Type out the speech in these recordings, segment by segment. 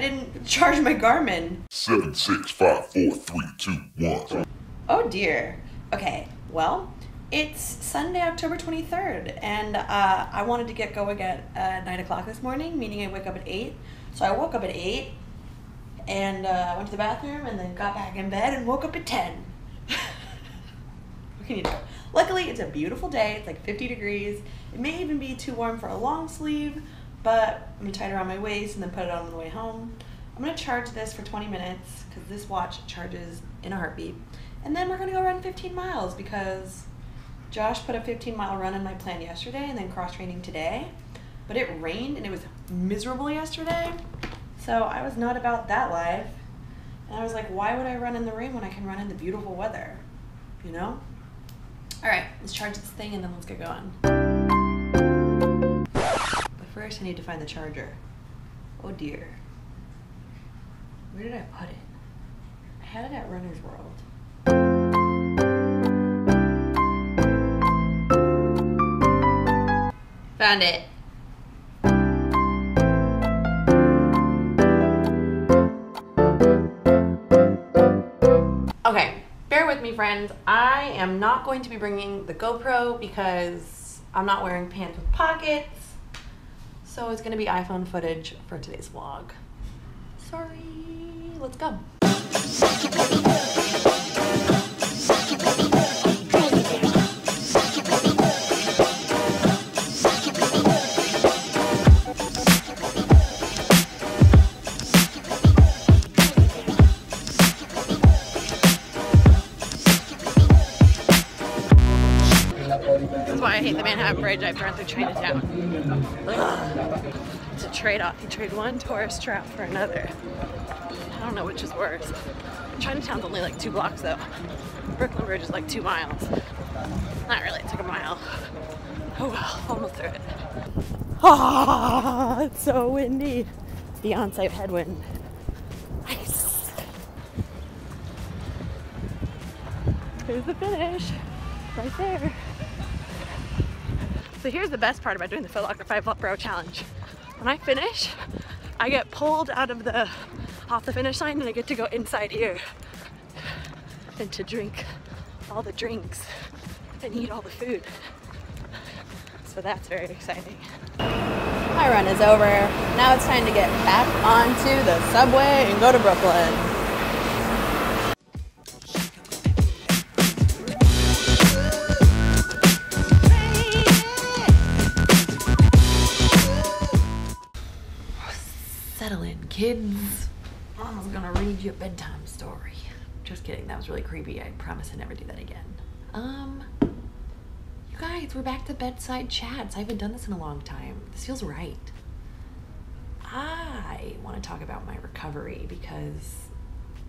didn't charge my Garmin. 7, 6, 5, 4, 3, 2, 1. Oh dear. Okay, well, it's Sunday, October 23rd, and I wanted to get going at 9 o'clock this morning, meaning I wake up at 8. So I woke up at 8 and went to the bathroom and then got back in bed and woke up at 10. What can you do? Luckily, it's a beautiful day. It's like 50 degrees. It may even be too warm for a long sleeve, but I'm gonna tie it around my waist and then put it on the way home. I'm gonna charge this for 20 minutes because this watch charges in a heartbeat. And then we're gonna go run 15 miles because Josh put a 15-mile run in my plan yesterday and then cross-training today. But it rained and it was miserable yesterday. So I was not about that life. And I was like, why would I run in the rain when I can run in the beautiful weather? You know? All right, let's charge this thing and then let's get going. But first I need to find the charger. Oh dear. Where did I put it? I had it at Runner's World. Found it. Okay, bear with me, friends. I am not going to be bringing the GoPro because I'm not wearing pants with pockets. So it's gonna be iPhone footage for today's vlog. Sorry, let's go. That's why I hate the Manhattan Bridge. I have to run through Chinatown. Ugh. It's a trade-off. You trade one tourist trap for another. I don't know which is worse. Chinatown's only like 2 blocks though. Brooklyn Bridge is like 2 miles. Not really, it took a mile. Oh well, almost through it. Ah, it's so windy. The on-site headwind. Nice. Here's the finish. Right there. So here's the best part about doing the Foot Locker 5 Bro Challenge. When I finish, I get pulled out of off the finish line and I get to go inside here and to drink all the drinks and eat all the food. So that's very exciting. My run is over. Now it's time to get back onto the subway and go to Brooklyn. Settle in, kids. Mama's gonna read you a bedtime story. Just kidding, that was really creepy. I promise I never do that again. You guys, we're back to bedside chats. I haven't done this in a long time. This feels right. I want to talk about my recovery because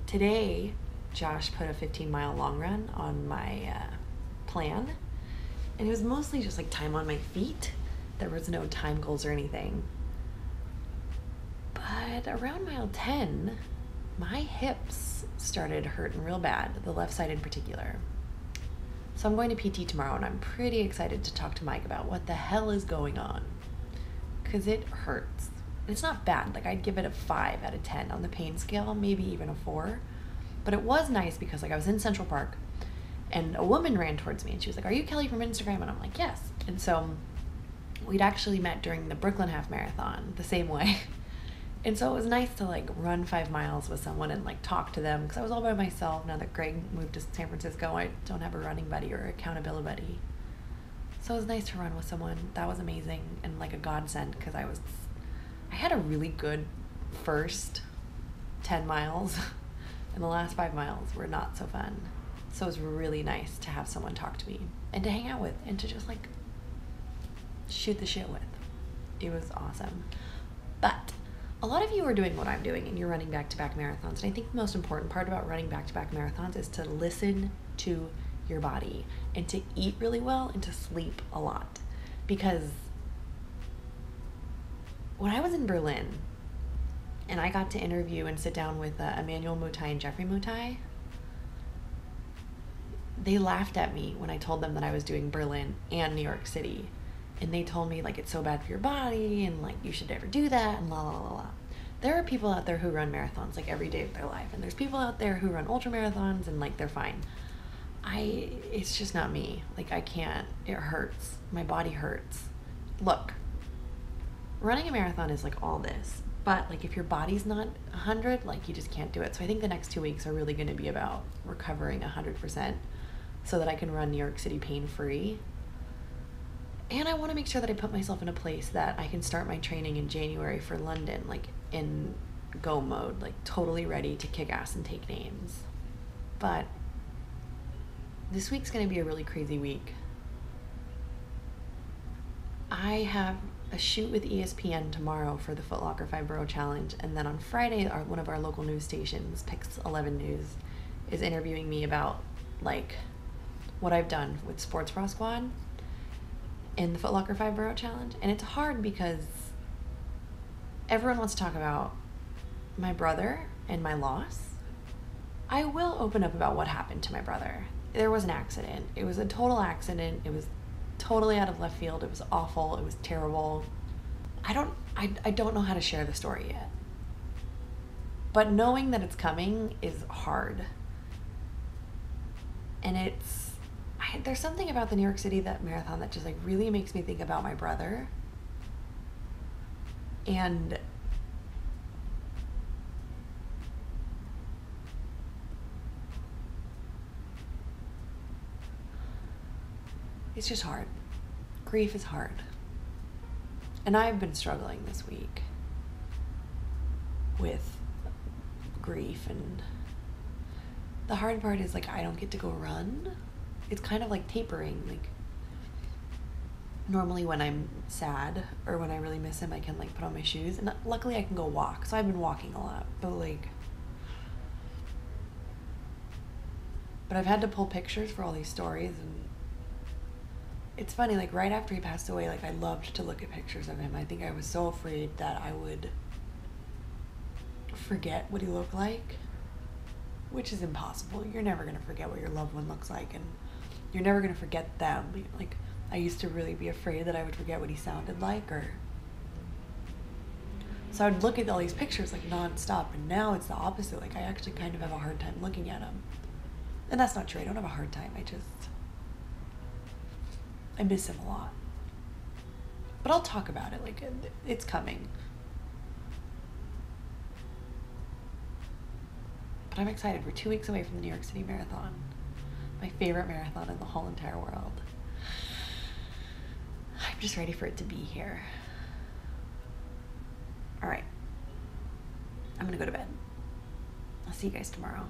today Josh put a 15-mile long run on my plan, and it was mostly just like time on my feet. There was no time goals or anything. But around mile 10, my hips started hurting real bad, the left side in particular. So I'm going to PT tomorrow and I'm pretty excited to talk to Mike about what the hell is going on. Cause it hurts. It's not bad, like I'd give it a 5 out of 10 on the pain scale, maybe even a 4. But it was nice because like I was in Central Park and a woman ran towards me and she was like, "Are you Kelly from Instagram?" And I'm like, "Yes." And so we'd actually met during the Brooklyn half marathon the same way. And so it was nice to like run 5 miles with someone and like talk to them because I was all by myself. Now that Greg moved to San Francisco, I don't have a running buddy or accountability buddy. So it was nice to run with someone. That was amazing and like a godsend because I had a really good first 10 miles and the last 5 miles were not so fun. So it was really nice to have someone talk to me and to hang out with and to just like shoot the shit with. It was awesome. But a lot of you are doing what I'm doing and you're running back-to-back marathons. And I think the most important part about running back-to-back marathons is to listen to your body and to eat really well and to sleep a lot. Because when I was in Berlin and I got to interview and sit down with Emmanuel Mutai and Jeffrey Mutai, they laughed at me when I told them that I was doing Berlin and New York City. And they told me like it's so bad for your body and like you should never do that and la la la la. there are people out there who run marathons like every day of their life, and there's people out there who run ultra marathons and like they're fine. It's just not me. Like, I can't. It hurts. My body hurts. Look, running a marathon is like all this, but like if your body's not 100, like you just can't do it. So I think the next 2 weeks are really going to be about recovering 100% so that I can run New York City pain-free. And I want to make sure that I put myself in a place that I can start my training in January for London, like in go mode, like totally ready to kick ass and take names. But this week's going to be a really crazy week. I have a shoot with ESPN tomorrow for the Foot Locker 5-Borough Challenge, and then on Friday, one of our local news stations, Pix 11 News, is interviewing me about like what I've done with Sports Bra Squad in the Foot Locker 5-Borough Challenge. And it's hard because everyone wants to talk about my brother and my loss. I will open up about what happened to my brother. There was an accident. It was a total accident. It was totally out of left field. It was awful. It was terrible. I don't know how to share the story yet. But knowing that it's coming is hard. And there's something about the New York City marathon that just like really makes me think about my brother. And it's just hard. Grief is hard. And I've been struggling this week with grief, and the hard part is like I don't get to go run. It's kind of like tapering. Like normally when I'm sad or when I really miss him, I can like put on my shoes, and luckily I can go walk. So I've been walking a lot, but I've had to pull pictures for all these stories. And it's funny, like right after he passed away, like I loved to look at pictures of him. I think I was so afraid that I would forget what he looked like, which is impossible. You're never going to forget what your loved one looks like, and you're never going to forget them. Like I used to really be afraid that I would forget what he sounded like, so I would look at all these pictures like nonstop, and now it's the opposite. Like I actually kind of have a hard time looking at him. And that's not true. I don't have a hard time. I miss him a lot. But I'll talk about it. Like, it's coming. But I'm excited. We're 2 weeks away from the New York City Marathon. My favorite marathon in the whole entire world. I'm just ready for it to be here. All right. I'm going to go to bed. I'll see you guys tomorrow.